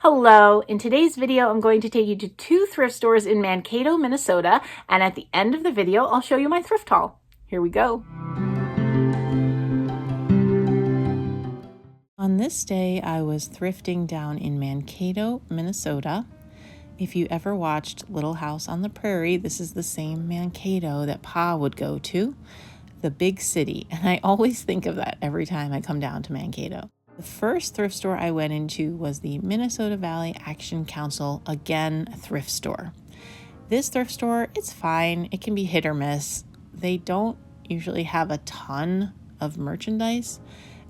Hello, in today's video I'm going to take you to two thrift stores in Mankato, Minnesota, and at the end of the video I'll show you my thrift haul. Here we go. On this day, I was thrifting down in Mankato, Minnesota. If you ever watched Little House on the Prairie, this is the same Mankato that Pa would go to, the big city. And I always think of that every time I come down to Mankato. The first thrift store I went into was the Minnesota Valley Action Council, again, a thrift store. This thrift store, it's fine. It can be hit or miss. They don't usually have a ton of merchandise,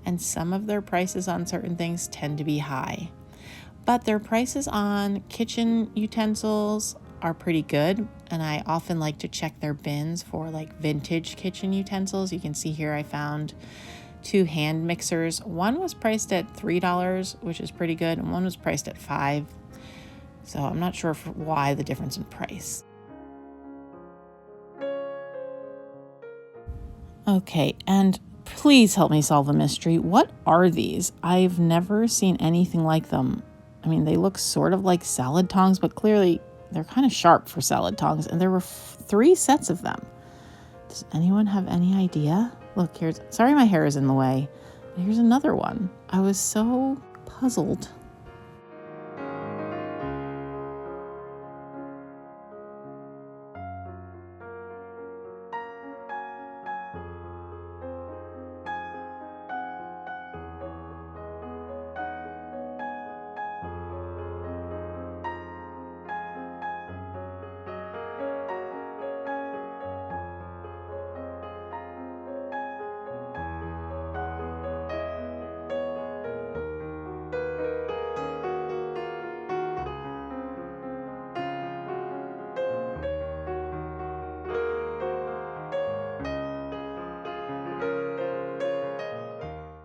and some of their prices on certain things tend to be high. But their prices on kitchen utensils are pretty good, and I often like to check their bins for like vintage kitchen utensils. You can see here I found two hand mixers. One was priced at $3, which is pretty good, and one was priced at $5. So I'm not sure why the difference in price. Okay, and please help me solve a mystery. What are these? I've never seen anything like them. I mean, they look sort of like salad tongs, but clearly they're kind of sharp for salad tongs, and there were 3 sets of them. Does anyone have any idea? Look, sorry my hair is in the way, but here's another one. I was so puzzled.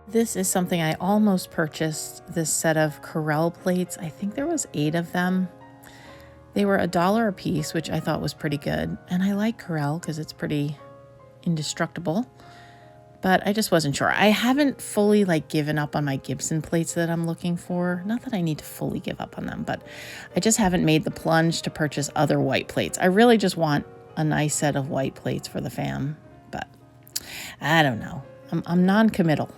This is something I almost purchased, this set of Corelle plates. I think there was 8 of them. They were $1 a piece, which I thought was pretty good. And I like Corelle because it's pretty indestructible. But I just wasn't sure. I haven't fully given up on my Gibson plates that I'm looking for. Not that I need to fully give up on them, but I just haven't made the plunge to purchase other white plates. I really just want a nice set of white plates for the fam. But I don't know. I'm non-committal.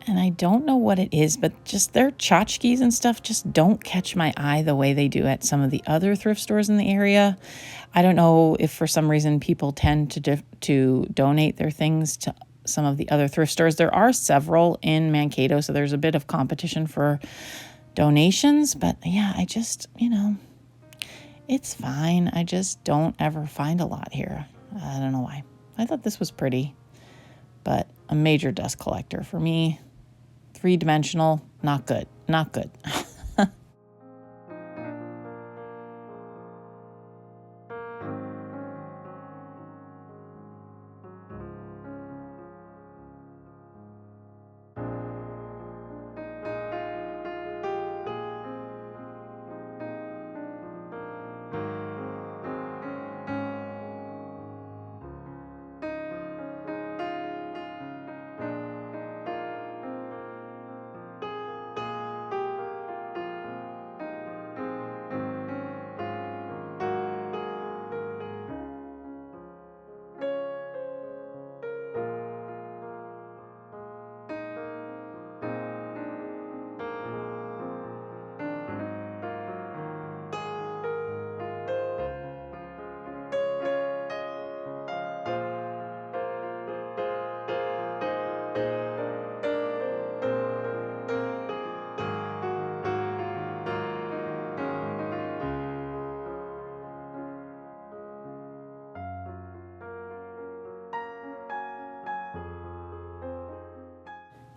And I don't know what it is, but just their tchotchkes and stuff just don't catch my eye the way they do at some of the other thrift stores in the area. I don't know if for some reason people tend to donate their things to some of the other thrift stores. There are several in Mankato, so there's a bit of competition for donations. But yeah, I just, it's fine. I just don't ever find a lot here. I don't know why. I thought this was pretty, but a major dust collector for me. 3-dimensional, not good, not good.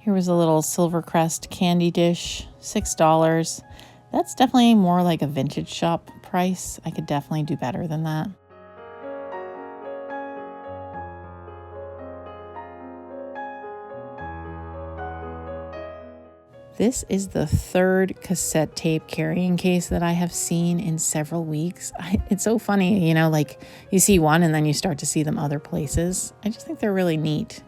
Here was a little Silvercrest candy dish, $6. That's definitely more like a vintage shop price. I could definitely do better than that. This is the third cassette tape carrying case that I have seen in several weeks. It's so funny, like you see one and then you start to see them other places. I just think they're really neat.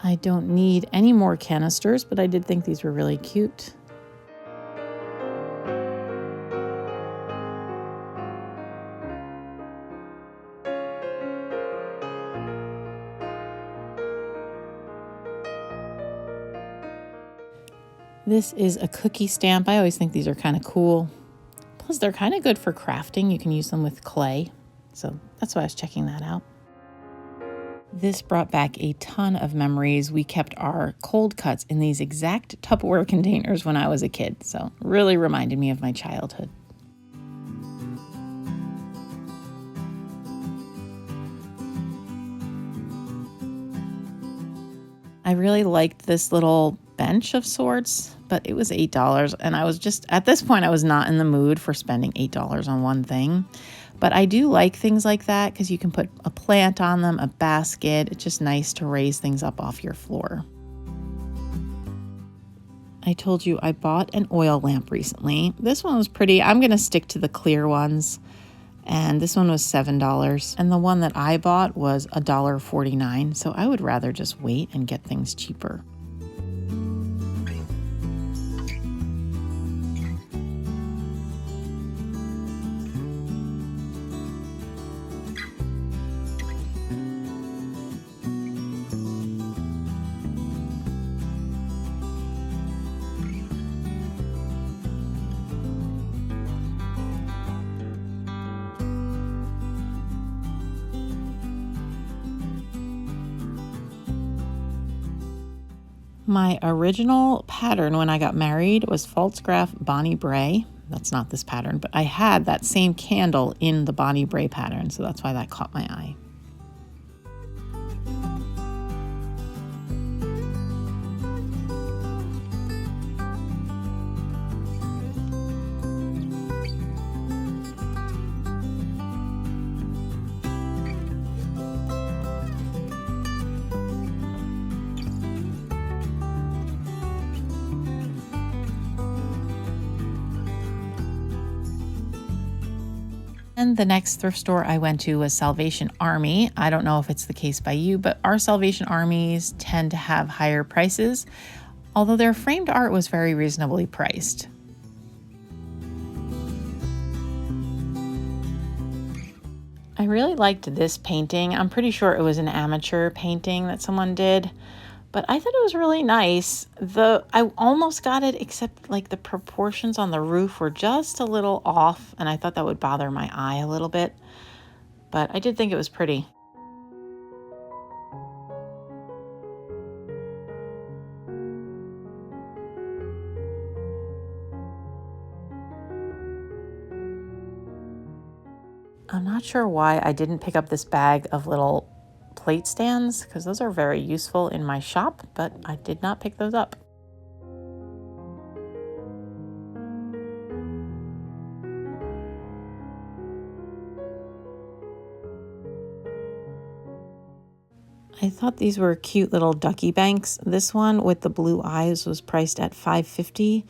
I don't need any more canisters, but I did think these were really cute. This is a cookie stamp. I always think these are kind of cool. Plus, they're kind of good for crafting. You can use them with clay. So that's why I was checking that out. This brought back a ton of memories. We kept our cold cuts in these exact Tupperware containers when I was a kid. So really reminded me of my childhood. I really liked this little bench of sorts, but it was $8. And I was just, at this point, I was not in the mood for spending $8 on one thing. But I do like things like that because you can put a plant on them, a basket. It's just nice to raise things up off your floor. I told you I bought an oil lamp recently. This one was pretty. I'm going to stick to the clear ones. And this one was $7. And the one that I bought was $1.49. So I would rather just wait and get things cheaper. My original pattern when I got married was Falstaff Bonnie Bray. That's not this pattern, but I had that same candle in the Bonnie Bray pattern, so that's why that caught my eye. And the next thrift store I went to was Salvation Army. I don't know if it's the case by you, but our Salvation Armies tend to have higher prices, although their framed art was very reasonably priced. I really liked this painting. I'm pretty sure it was an amateur painting that someone did, but I thought it was really nice. I almost got it, except like the proportions on the roof were just a little off, and I thought that would bother my eye a little bit, but I did think it was pretty. I'm not sure why I didn't pick up this bag of little plate stands because those are very useful in my shop, but I did not pick those up. I thought these were cute little ducky banks. This one with the blue eyes was priced at $5.50.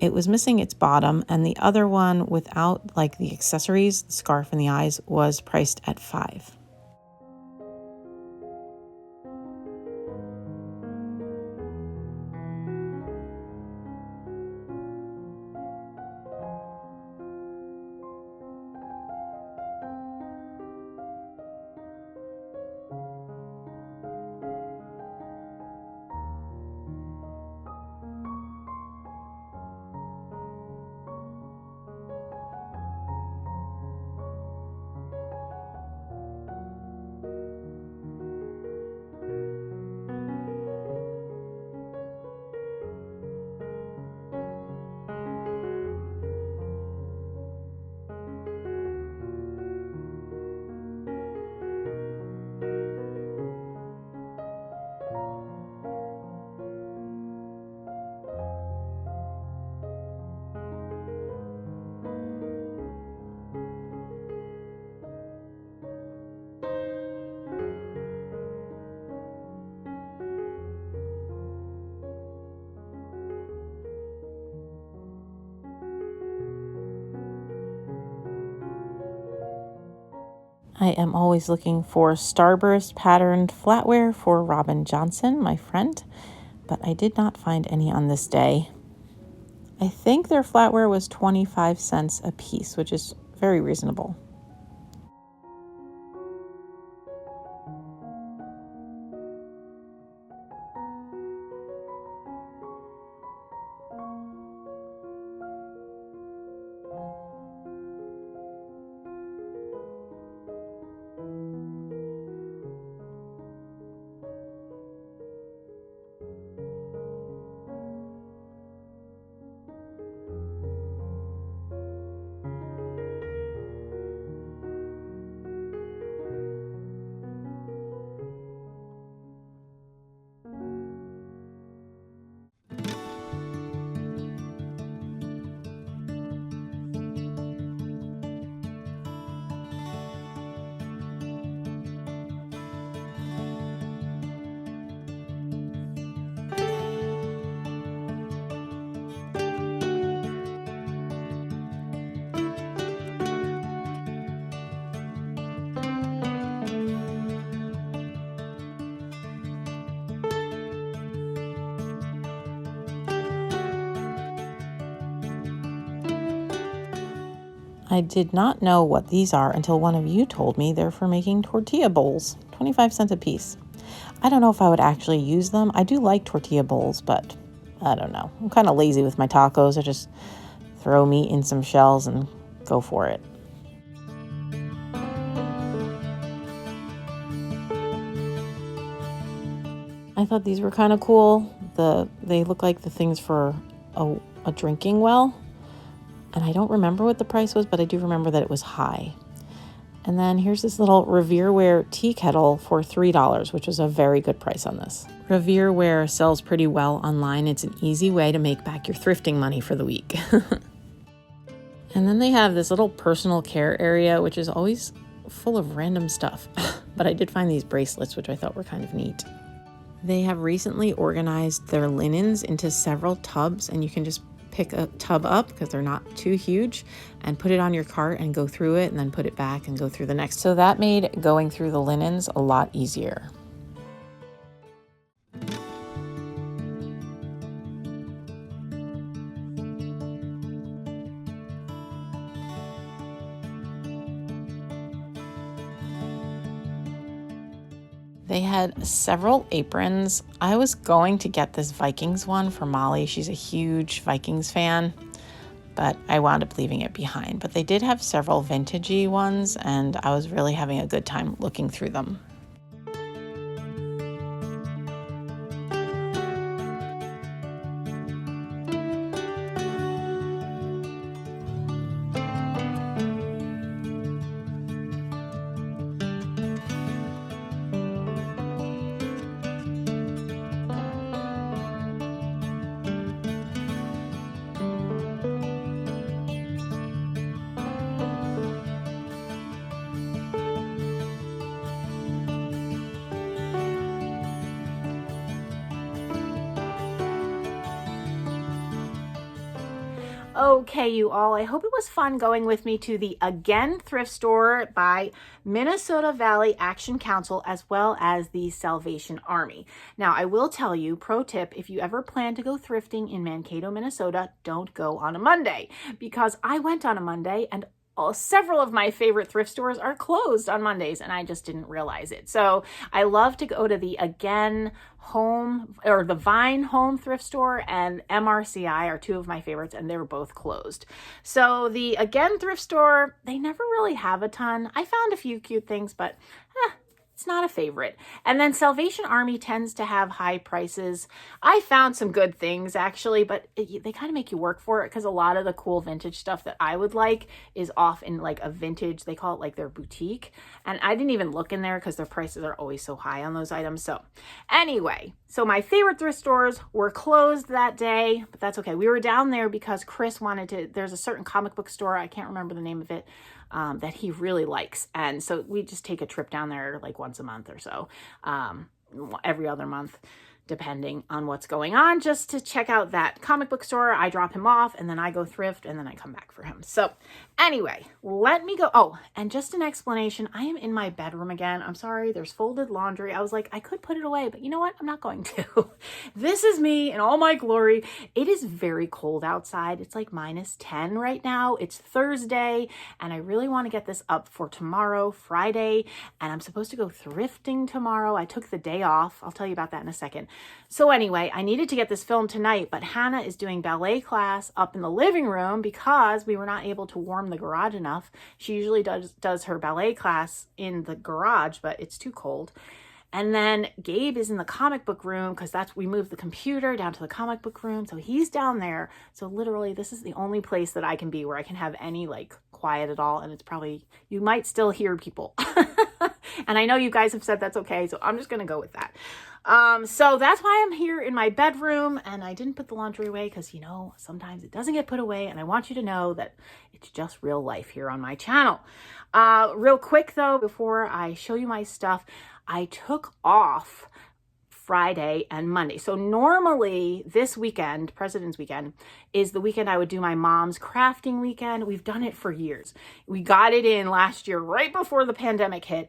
It was missing its bottom, and the other one without like the accessories, the scarf and the eyes, was priced at $5. I am always looking for starburst patterned flatware for Robin Johnson, my friend, but I did not find any on this day. I think their flatware was 25 cents a piece, which is very reasonable. I did not know what these are until one of you told me they're for making tortilla bowls, 25 cents a piece. I don't know if I would actually use them. I do like tortilla bowls, but I don't know. I'm kind of lazy with my tacos. I just throw meat in some shells and go for it. I thought these were kind of cool. They look like the things for a drinking well. And I don't remember what the price was, but I do remember that it was high. And then here's this little Revereware tea kettle for $3, which was a very good price on this. Revereware sells pretty well online. It's an easy way to make back your thrifting money for the week. And then they have this little personal care area, which is always full of random stuff. But I did find these bracelets, which I thought were kind of neat. They have recently organized their linens into several tubs, and you can just pick a tub up because they're not too huge and put it on your cart and go through it and then put it back and go through the next. So that made going through the linens a lot easier. They had several aprons. I was going to get this Vikings one for Molly. She's a huge Vikings fan, but I wound up leaving it behind. But they did have several vintagey ones, and I was really having a good time looking through them. Okay, you all, I hope it was fun going with me to the Again thrift store by Minnesota Valley Action Council, as well as the Salvation Army. Now, I will tell you, pro tip, if you ever plan to go thrifting in Mankato, Minnesota, don't go on a Monday, because I went on a Monday and several of my favorite thrift stores are closed on Mondays, and I just didn't realize it. So I love to go to the Again Home, or the Vine Home Thrift Store, and MRCI are two of my favorites, and they were both closed. So the Again thrift store, they never really have a ton. I found a few cute things, but it's not a favorite. And then Salvation Army tends to have high prices. I found some good things actually, but they kind of make you work for it, because a lot of the cool vintage stuff that I would like is off in like a vintage, they call it like their boutique. And I didn't even look in there because their prices are always so high on those items. So anyway, so my favorite thrift stores were closed that day, but that's okay. We were down there because Chris wanted to, there's a certain comic book store, I can't remember the name of it, that he really likes. And so we just take a trip down there like once a month or so, every other month, depending on what's going on, just to check out that comic book store. I drop him off and then I go thrift and then I come back for him. So anyway, let me go. Oh, and just an explanation. I am in my bedroom again. I'm sorry. There's folded laundry. I was like, I could put it away, but you know what? I'm not going to. This is me in all my glory. It is very cold outside. It's like -10 right now. It's Thursday and I really want to get this up for tomorrow, Friday, and I'm supposed to go thrifting tomorrow. I took the day off. I'll tell you about that in a second. So anyway, I needed to get this filmed tonight, but Hannah is doing ballet class up in the living room because we were not able to warm the garage enough. She usually does her ballet class in the garage, but it's too cold. And then Gabe is in the comic book room because we moved the computer down to the comic book room. So he's down there. So literally this is the only place that I can be where I can have any like quiet at all. And it's probably, you might still hear people. And I know you guys have said that's okay. So I'm just going to go with that. So that's why I'm here in my bedroom and I didn't put the laundry away because, you know, sometimes it doesn't get put away and I want you to know that it's just real life here on my channel. Real quick though, before I show you my stuff, I took off Friday and Monday. So normally this weekend, President's Weekend, is the weekend I would do my mom's crafting weekend. We've done it for years. We got it in last year, right before the pandemic hit.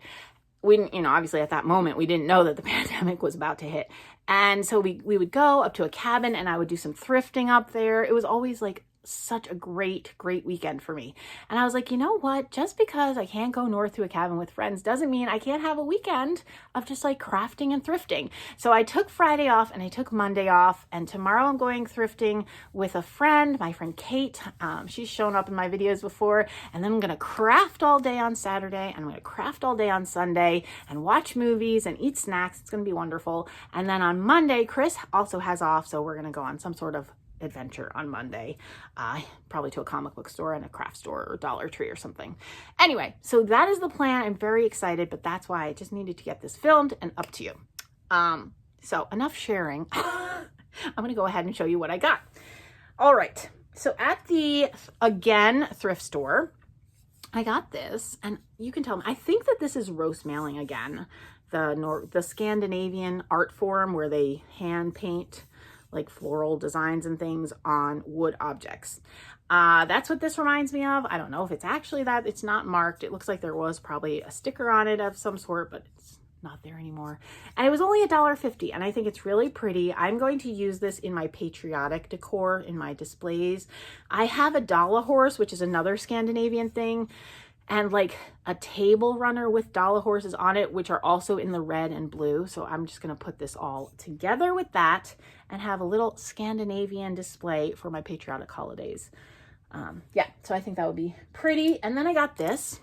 We didn't, you know, obviously at that moment, we didn't know that the pandemic was about to hit. And so we would go up to a cabin and I would do some thrifting up there. It was always like such a great weekend for me. And I was like, you know what? Just because I can't go north to a cabin with friends doesn't mean I can't have a weekend of just like crafting and thrifting. So I took Friday off and I took Monday off. And tomorrow I'm going thrifting with a friend, my friend Kate. She's shown up in my videos before. And then I'm going to craft all day on Saturday. And I'm going to craft all day on Sunday and watch movies and eat snacks. It's going to be wonderful. And then on Monday, Chris also has off. So we're going to go on some sort of adventure on Monday, probably to a comic book store and a craft store or Dollar Tree or something. Anyway, so that is the plan. I'm very excited, but that's why I just needed to get this filmed and up to you. So enough sharing. I'm going to go ahead and show you what I got. All right. So at the, again, thrift store, I got this and you can tell me, I think that this is roast mailing again, the Scandinavian art form where they hand paint like floral designs and things on wood objects. That's what this reminds me of. I don't know if it's actually that. It's not marked. It looks like there was probably a sticker on it of some sort, but it's not there anymore. And it was only $1.50 and I think it's really pretty. I'm going to use this in my patriotic decor in my displays. I have a Dollar horse, which is another Scandinavian thing, and like a table runner with dollar horses on it, which are also in the red and blue. So I'm just going to put this all together with that and have a little Scandinavian display for my patriotic holidays. Yeah, so I think that would be pretty. And then I got this.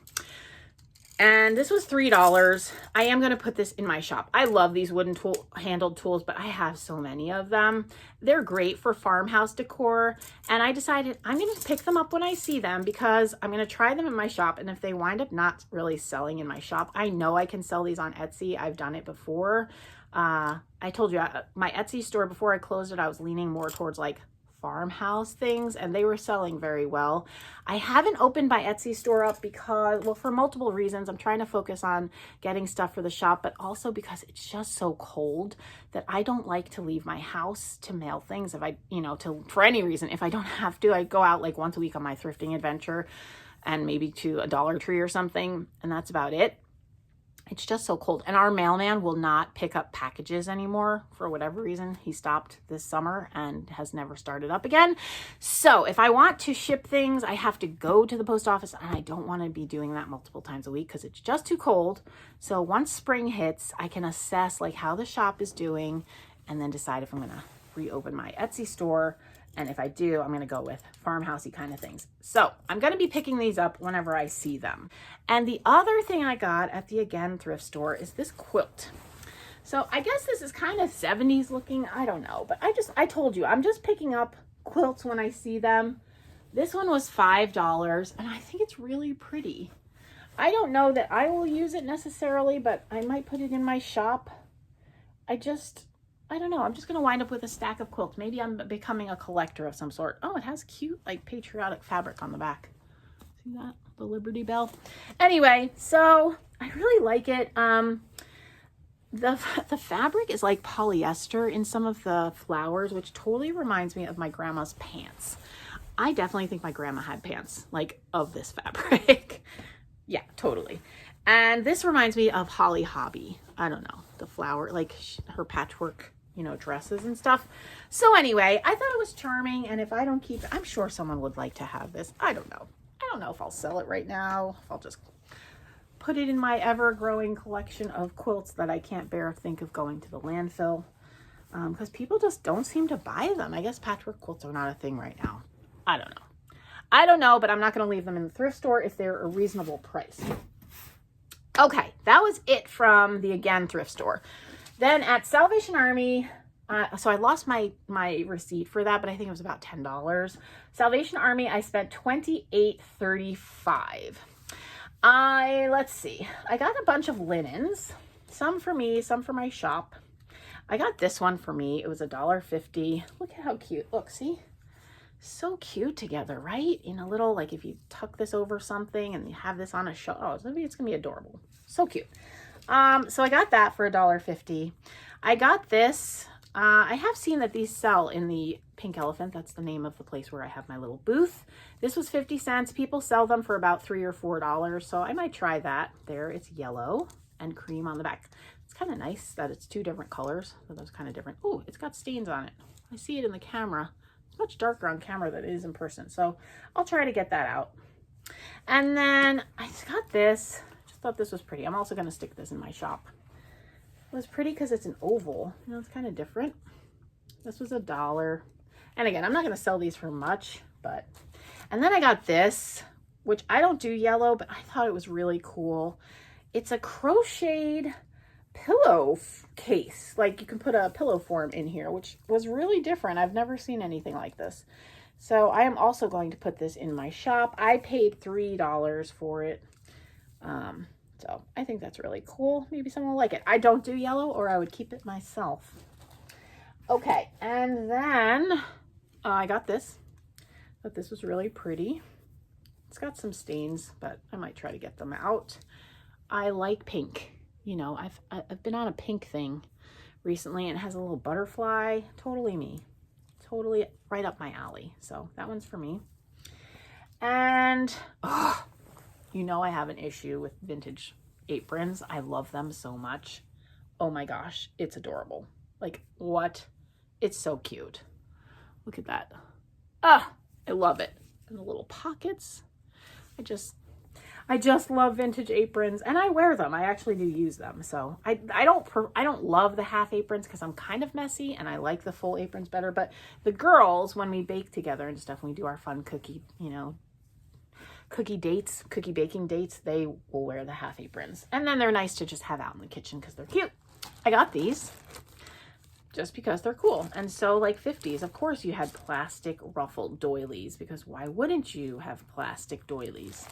And this was $3. I am going to put this in my shop. I love these wooden handled tools, but I have so many of them. They're great for farmhouse decor. And I decided I'm going to pick them up when I see them because I'm going to try them in my shop. And if they wind up not really selling in my shop, I know I can sell these on Etsy. I've done it before. I told you my Etsy store, before I closed it, I was leaning more towards like farmhouse things and they were selling very well. I haven't opened my Etsy store up because, well, for multiple reasons. I'm trying to focus on getting stuff for the shop, but also because it's just so cold that I don't like to leave my house to mail things if I, you know, for any reason. If I don't have to, I go out like once a week on my thrifting adventure and maybe to a Dollar Tree or something, and that's about it. It's just so cold. And our mailman will not pick up packages anymore for whatever reason. He stopped this summer and has never started up again. So if I want to ship things, I have to go to the post office, and I don't want to be doing that multiple times a week because it's just too cold. So once spring hits, I can assess like how the shop is doing and then decide if I'm going to reopen my Etsy store. And if I do, I'm going to go with farmhousey kind of things. So I'm going to be picking these up whenever I see them. And the other thing I got at the Again thrift store is this quilt. So I guess this is kind of 70s looking. I don't know. But I told you, I'm just picking up quilts when I see them. This one was $5 and I think it's really pretty. I don't know that I will use it necessarily, but I might put it in my shop. I don't know. I'm just going to wind up with a stack of quilts. Maybe I'm becoming a collector of some sort. Oh, it has cute, like, patriotic fabric on the back. See that? The Liberty Bell. Anyway, so I really like it. the fabric is like polyester in some of the flowers, which totally reminds me of my grandma's pants. I definitely think my grandma had pants like of this fabric. Yeah, totally. And this reminds me of Holly Hobby. I don't know, the flower, like her patchwork, you know, dresses and stuff. So anyway, I thought it was charming. And if I don't keep it, I'm sure someone would like to have this. I don't know. I don't know if I'll sell it right now. I'll just put it in my ever-growing collection of quilts that I can't bear think of going to the landfill, because people just don't seem to buy them. I guess patchwork quilts are not a thing right now. I don't know. I don't know, but I'm not going to leave them in the thrift store if they're a reasonable price. Okay, that was it from the Again thrift store. Then at Salvation Army, so I lost my receipt for that, but I think it was about $10. Salvation Army, I spent $28.35. Let's see. I got a bunch of linens, some for me, some for my shop. I got this one for me. It was $1.50. Look at how cute. Look, see? So cute together, right? In a little, like if you tuck this over something and you have this on a show, oh, maybe it's gonna be adorable. So cute. So I got that for $1.50. I got this. I have seen that these sell in the Pink Elephant. That's the name of the place where I have my little booth. This was 50 cents. People sell them for about $3 or $4. So I might try that. There, it's yellow and cream on the back. It's kind of nice that it's two different colors. So that's kind of different. Oh, it's got stains on it. I see it in the camera. It's much darker on camera than it is in person. So I'll try to get that out. And then I got this. Just thought this was pretty. I'm also going to stick this in my shop. It was pretty because it's an oval. You know, it's kind of different. This was $1. And again, I'm not going to sell these for much, but... And then I got this, which I don't do yellow, but I thought it was really cool. It's a crocheted pillow case. Like you can put a pillow form in here, which was really different. I've never seen anything like this. So I am also going to put this in my shop. I paid $3 for it. So I think that's really cool. Maybe someone will like it. I don't do yellow, or I would keep it myself. Okay, and then I got this. Thought this was really pretty. It's got some stains, but I might try to get them out. I like pink. You know, I've been on a pink thing recently, and it has a little butterfly. Totally me. Totally right up my alley. So that one's for me. And you know I have an issue with vintage aprons. I love them so much. Oh my gosh, it's adorable. Like, what? It's so cute. Look at that. Ah, I love it. And the little pockets. I just love vintage aprons, and I wear them. I actually do use them. So I don't love the half aprons because I'm kind of messy, and I like the full aprons better. But the girls, when we bake together and stuff, when we do our fun cookie, you know, cookie baking dates, they will wear the half aprons. And then they're nice to just have out in the kitchen because they're cute. I got these just because they're cool. And so like 50s, of course you had plastic ruffled doilies, because why wouldn't you have plastic doilies?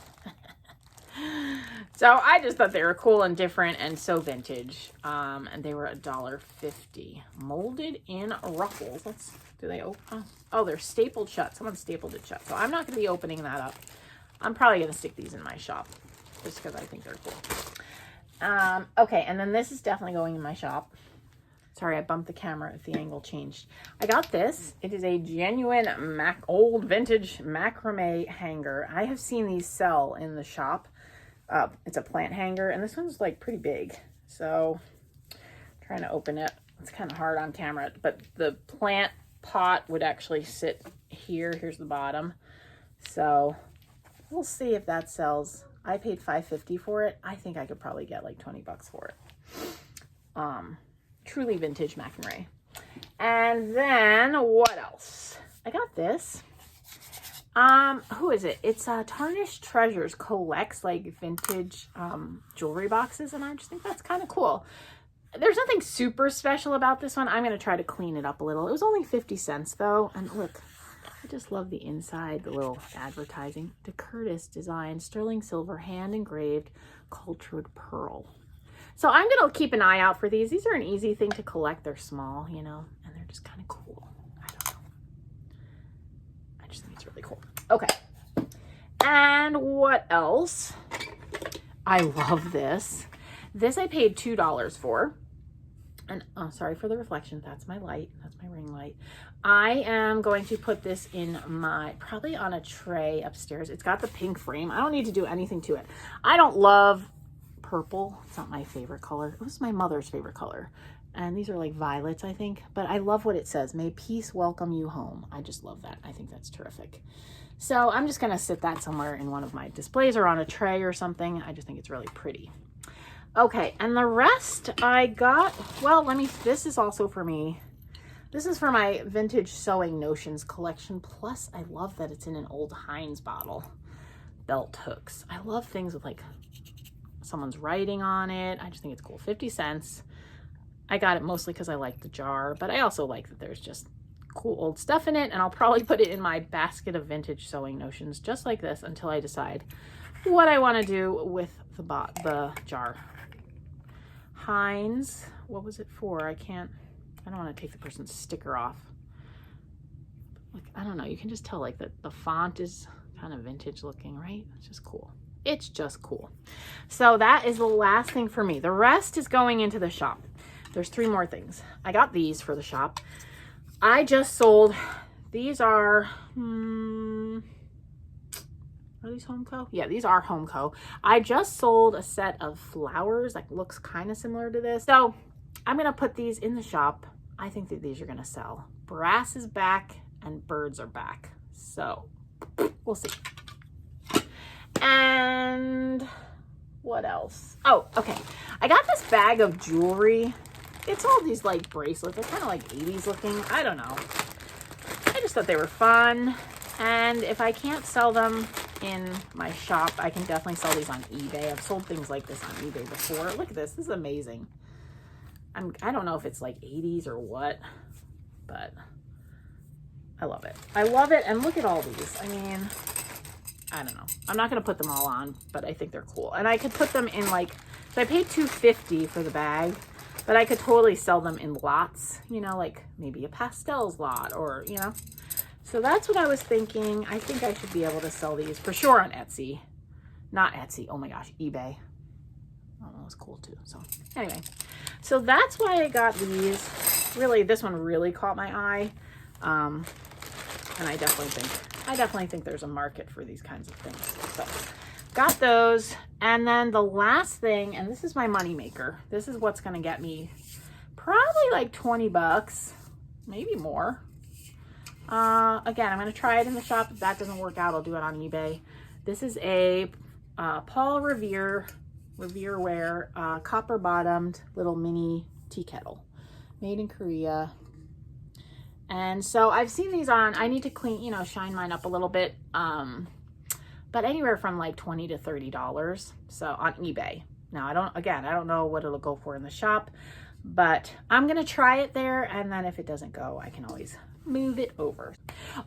So I just thought they were cool and different and so vintage. And they were $1.50. Molded in ruffles. Do they open? Oh, they're stapled shut. Someone stapled it shut. So I'm not going to be opening that up. I'm probably going to stick these in my shop just because I think they're cool. Okay, and then this is definitely going in my shop. Sorry, I bumped the camera if the angle changed. I got this. It is a genuine old vintage macrame hanger. I have seen these sell in the shop. It's a plant hanger, and this one's like pretty big. So trying to open it. It's kind of hard on camera, but the plant pot would actually sit here. Here's the bottom. So we'll see if that sells. I paid $5.50 for it. I think I could probably get like 20 bucks for it. Truly vintage macrame. And then what else? I got this. Who is it? It's Tarnished Treasures collects like vintage jewelry boxes, and I just think that's kind of cool. There's nothing super special about this one. I'm going to try to clean it up a little. It was only 50 cents though, and look, I just love the inside, the little advertising. De Curtis design, sterling silver, hand engraved, cultured pearl. So I'm going to keep an eye out for these. These are an easy thing to collect. They're small, you know, and they're just kind of cool. I don't know. I just think it's really cool. Okay. And what else? I love this. This I paid $2 for. And oh, sorry for the reflection. That's my light. That's my ring light. I am going to put this in probably on a tray upstairs. It's got the pink frame. I don't need to do anything to it. I don't love purple. It's not my favorite color. It was my mother's favorite color. And these are like violets, I think. But I love what it says. May peace welcome you home. I just love that. I think that's terrific. So I'm just going to sit that somewhere in one of my displays or on a tray or something. I just think it's really pretty. Okay, and the rest I got, well, this is also for me. This is for my vintage sewing notions collection. Plus, I love that it's in an old Heinz bottle. Belt hooks. I love things with like someone's writing on it. I just think it's cool. 50 cents. I got it mostly because I like the jar, but I also like that there's just cool old stuff in it, and I'll probably put it in my basket of vintage sewing notions just like this until I decide what I want to do with the jar. Heinz, what was it for? I don't want to take the person's sticker off. Like, I don't know, you can just tell like the font is kind of vintage looking, right? It's just cool. It's just cool. So that is the last thing for me. The rest is going into the shop. There's 3 more things. I got these for the shop. I just sold, these are these Homeco? Yeah, these are Homeco. I just sold a set of flowers that looks kind of similar to this. So I'm going to put these in the shop. I think that these are going to sell. Brass is back and birds are back. So we'll see. And what else? Oh, okay. I got this bag of jewelry. It's all these like bracelets. They're kind of like 80s looking. I don't know. I just thought they were fun. And if I can't sell them in my shop, I can definitely sell these on eBay. I've sold things like this on eBay before. Look at this. This is amazing. I don't know if it's like 80s or what, but I love it. I love it. And look at all these. I mean, I don't know. I'm not going to put them all on, but I think they're cool. And I could put them in like, so I paid $2.50 for the bag, but I could totally sell them in lots, you know, like maybe a pastels lot or, you know. So that's what I was thinking. I think I should be able to sell these for sure on Etsy. Not Etsy. Oh my gosh, eBay. Oh, that was cool too. So anyway, so that's why I got these. Really, this one really caught my eye. And I definitely think there's a market for these kinds of things. So got those. And then the last thing, and this is my money maker. This is what's going to get me probably like 20 bucks, maybe more. Again, I'm going to try it in the shop. If that doesn't work out, I'll do it on eBay. This is a Paul Revere ware copper bottomed little mini tea kettle made in Korea. And so I've seen these on, I need to clean, you know, shine mine up a little bit. But anywhere from like $20 to $30. So on eBay. Now I don't know what it'll go for in the shop, but I'm going to try it there. And then if it doesn't go, I can always move it over.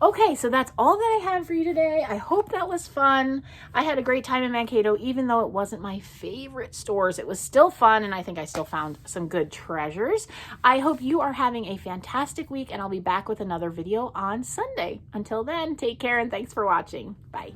Okay, so that's all that I have for you today. I hope that was fun. I had a great time in Mankato, even though it wasn't my favorite stores. It was still fun, and I think I still found some good treasures. I hope you are having a fantastic week, and I'll be back with another video on Sunday. Until then, take care, and thanks for watching. Bye.